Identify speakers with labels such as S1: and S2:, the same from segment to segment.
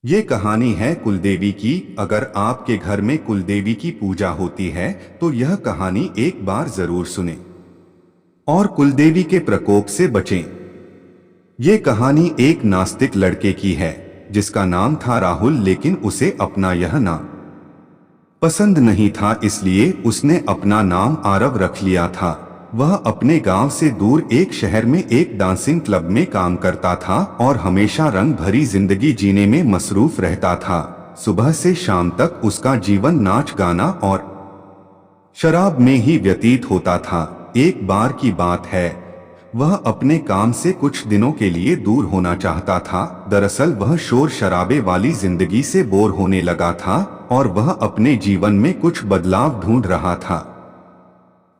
S1: ये कहानी है कुलदेवी की। अगर आपके घर में कुलदेवी की पूजा होती है तो यह कहानी एक बार जरूर सुनें और कुलदेवी के प्रकोप से बचें। ये कहानी एक नास्तिक लड़के की है जिसका नाम था राहुल, लेकिन उसे अपना यह नाम पसंद नहीं था, इसलिए उसने अपना नाम आरव रख लिया था। वह अपने गांव से दूर एक शहर में एक डांसिंग क्लब में काम करता था और हमेशा रंग भरी जिंदगी जीने में मसरूफ रहता था। सुबह से शाम तक उसका जीवन नाच गाना और शराब में ही व्यतीत होता था। एक बार की बात है, वह अपने काम से कुछ दिनों के लिए दूर होना चाहता था। दरअसल वह शोर शराबे वाली जिंदगी से बोर होने लगा था और वह अपने जीवन में कुछ बदलाव ढूंढ रहा था,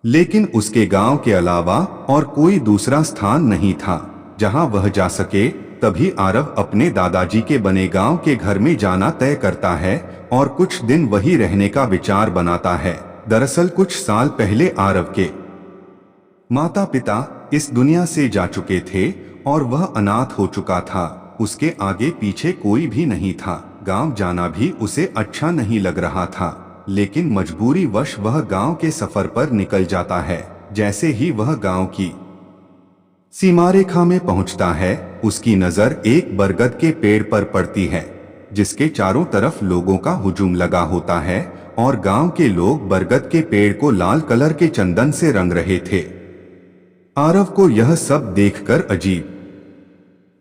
S1: लेकिन उसके गांव के अलावा और कोई दूसरा स्थान नहीं था जहां वह जा सके। तभी आरव अपने दादाजी के बने गांव के घर में जाना तय करता है और कुछ दिन वही रहने का विचार बनाता है। दरअसल कुछ साल पहले आरव के माता पिता इस दुनिया से जा चुके थे और वह अनाथ हो चुका था। उसके आगे पीछे कोई भी नहीं था। गांव जाना भी उसे अच्छा नहीं लग रहा था, लेकिन मजबूरी वश वह गांव के सफर पर निकल जाता है। जैसे ही वह गांव की सीमारेखा में पहुंचता है, उसकी नजर एक बरगद के पेड़ पर पड़ती है जिसके चारों तरफ लोगों का हुजूम लगा होता है और गांव के लोग बरगद के पेड़ को लाल कलर के चंदन से रंग रहे थे। आरव को यह सब देखकर अजीब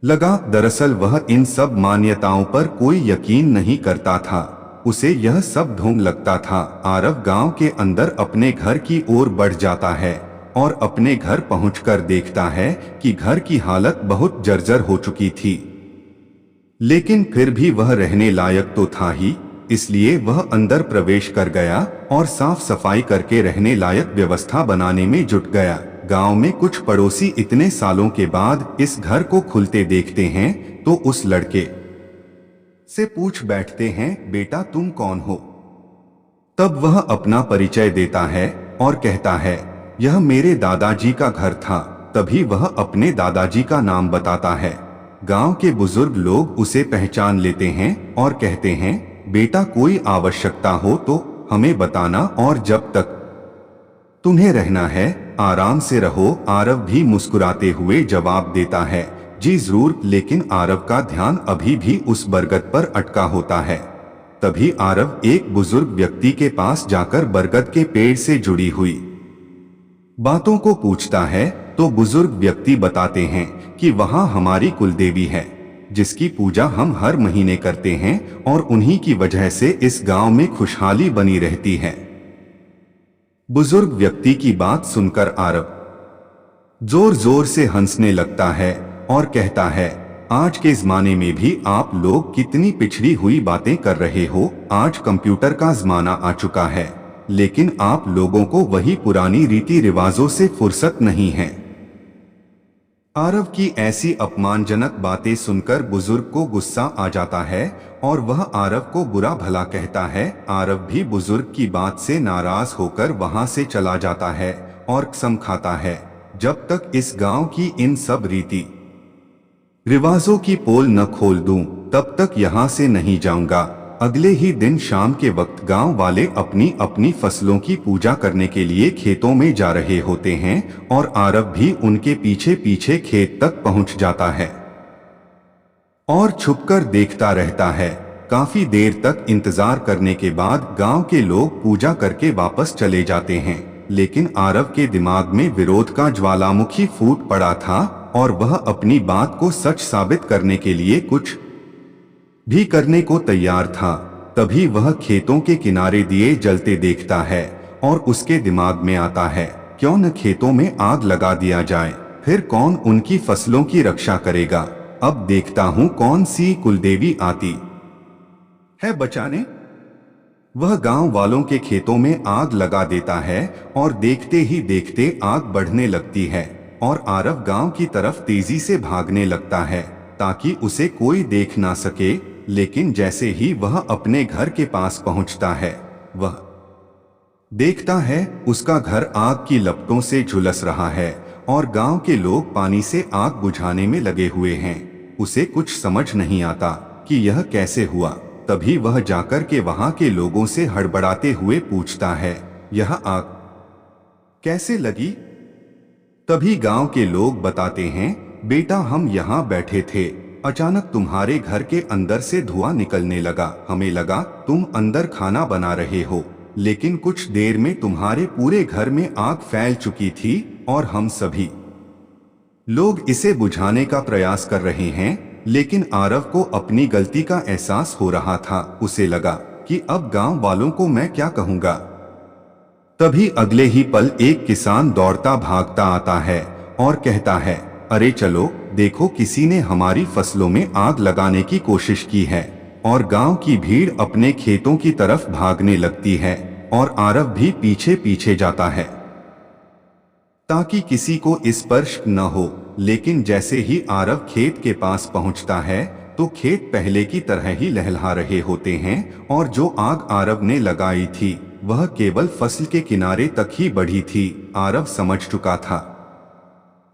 S1: लगा। दरअसल वह इन सब मान्यताओं पर कोई यकीन नहीं करता था, उसे यह सब ढोंग लगता था। आरव गांव के अंदर अपने घर की ओर बढ़ जाता है और अपने घर पहुंचकर देखता है कि घर की हालत बहुत जर्जर हो चुकी थी, लेकिन फिर भी वह रहने लायक तो था ही, इसलिए वह अंदर प्रवेश कर गया और साफ सफाई करके रहने लायक व्यवस्था बनाने में जुट गया। गांव में कुछ पड़ोसी इतने सालों के बाद इस घर को खुलते देखते हैं तो उस लड़के से पूछ बैठते हैं, बेटा तुम कौन हो? तब वह अपना परिचय देता है और कहता है, यह मेरे दादाजी का घर था। तभी वह अपने दादाजी का नाम बताता है। गांव के बुजुर्ग लोग उसे पहचान लेते हैं और कहते हैं, बेटा कोई आवश्यकता हो तो हमें बताना और जब तक तुम्हें रहना है आराम से रहो। आरव भी मुस्कुराते हुए जवाब देता है, जी जरूर। लेकिन आरव का ध्यान अभी भी उस बरगद पर अटका होता है। तभी आरव एक बुजुर्ग व्यक्ति के पास जाकर बरगद के पेड़ से जुड़ी हुई बातों को पूछता है तो बुजुर्ग व्यक्ति बताते हैं कि वहां हमारी कुलदेवी है जिसकी पूजा हम हर महीने करते हैं और उन्हीं की वजह से इस गांव में खुशहाली बनी रहती है। बुजुर्ग व्यक्ति की बात सुनकर आरव जोर जोर से हंसने लगता है और कहता है, आज के जमाने में भी आप लोग कितनी पिछड़ी हुई बातें कर रहे हो। आज कंप्यूटर का जमाना आ चुका है, लेकिन आप लोगों को वही पुरानी रीति रिवाजों से फुर्सत नहीं है। आरव की ऐसी अपमानजनक बातें सुनकर बुजुर्ग को गुस्सा आ जाता है और वह आरव को बुरा भला कहता है। आरव भी बुजुर्ग की बात से नाराज होकर वहां से चला जाता है और कसम खाता है, जब तक इस गांव की इन सब रीति रिवाजों की पोल न खोल दूं, तब तक यहां से नहीं जाऊंगा। अगले ही दिन शाम के वक्त गांव वाले अपनी अपनी फसलों की पूजा करने के लिए खेतों में जा रहे होते हैं और आरव भी उनके पीछे पीछे खेत तक पहुंच जाता है और छुपकर देखता रहता है। काफी देर तक इंतजार करने के बाद गांव के लोग पूजा करके वापस चले जाते हैं, लेकिन आरव के दिमाग में विरोध का ज्वालामुखी फूट पड़ा था और वह अपनी बात को सच साबित करने के लिए कुछ भी करने को तैयार था। तभी वह खेतों के किनारे दिए जलते देखता है और उसके दिमाग में आता है, क्यों न खेतों में आग लगा दिया जाए, फिर कौन उनकी फसलों की रक्षा करेगा। अब देखता हूँ कौन सी कुलदेवी आती है बचाने। वह गांव वालों के खेतों में आग लगा देता है और देखते ही देखते आग बढ़ने लगती है और आरव गांव की तरफ तेजी से भागने लगता है ताकि उसे कोई देख ना सके। लेकिन जैसे ही वह अपने घर के पास पहुंचता है, वह देखता है उसका घर आग की लपटों से झुलस रहा है और गांव के लोग पानी से आग बुझाने में लगे हुए हैं। उसे कुछ समझ नहीं आता कि यह कैसे हुआ। तभी वह जाकर के वहां के लोगों से हड़बड़ाते हुए पूछता है, यह आग कैसे लगी? तभी गांव के लोग बताते हैं, बेटा हम यहाँ बैठे थे, अचानक तुम्हारे घर के अंदर से धुआं निकलने लगा। हमें लगा तुम अंदर खाना बना रहे हो, लेकिन कुछ देर में तुम्हारे पूरे घर में आग फैल चुकी थी और हम सभी लोग इसे बुझाने का प्रयास कर रहे हैं, लेकिन आरव को अपनी गलती का एहसास हो रहा था। उसे लगा कि अब गांव वालों को मैं क्या कहूंगा। तभी अगले ही पल एक किसान दौड़ता भागता आता है और कहता है, अरे चलो देखो, किसी ने हमारी फसलों में आग लगाने की कोशिश की है। और गांव की भीड़ अपने खेतों की तरफ भागने लगती है और आरव भी पीछे पीछे जाता है ताकि किसी को स्पर्श न हो। लेकिन जैसे ही आरव खेत के पास पहुंचता है तो खेत पहले की तरह ही लहलहा रहे होते हैं और जो आग आरव ने लगाई थी वह केवल फसल के किनारे तक ही बढ़ी थी। आरव समझ चुका था,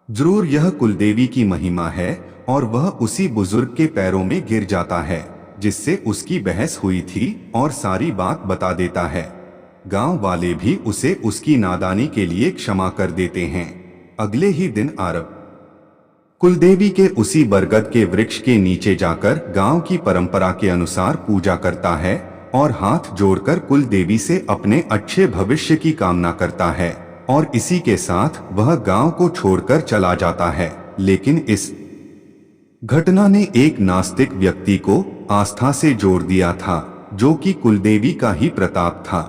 S1: जरूर यह कुलदेवी की महिमा है, और वह उसी बुजुर्ग के पैरों में गिर जाता है जिससे उसकी बहस हुई थी और सारी बात बता देता है। गांव वाले भी उसे उसकी नादानी के लिए क्षमा कर देते हैं। अगले ही दिन आरव कुलदेवी के उसी बरगद के वृक्ष के नीचे जाकर गांव की परंपरा के अनुसार पूजा करता है और हाथ जोड़कर कुलदेवी से अपने अच्छे भविष्य की कामना करता है, और इसी के साथ वह गांव को छोड़कर चला जाता है। लेकिन इस घटना ने एक नास्तिक व्यक्ति को आस्था से जोड़ दिया था, जो कि कुलदेवी का ही प्रताप था।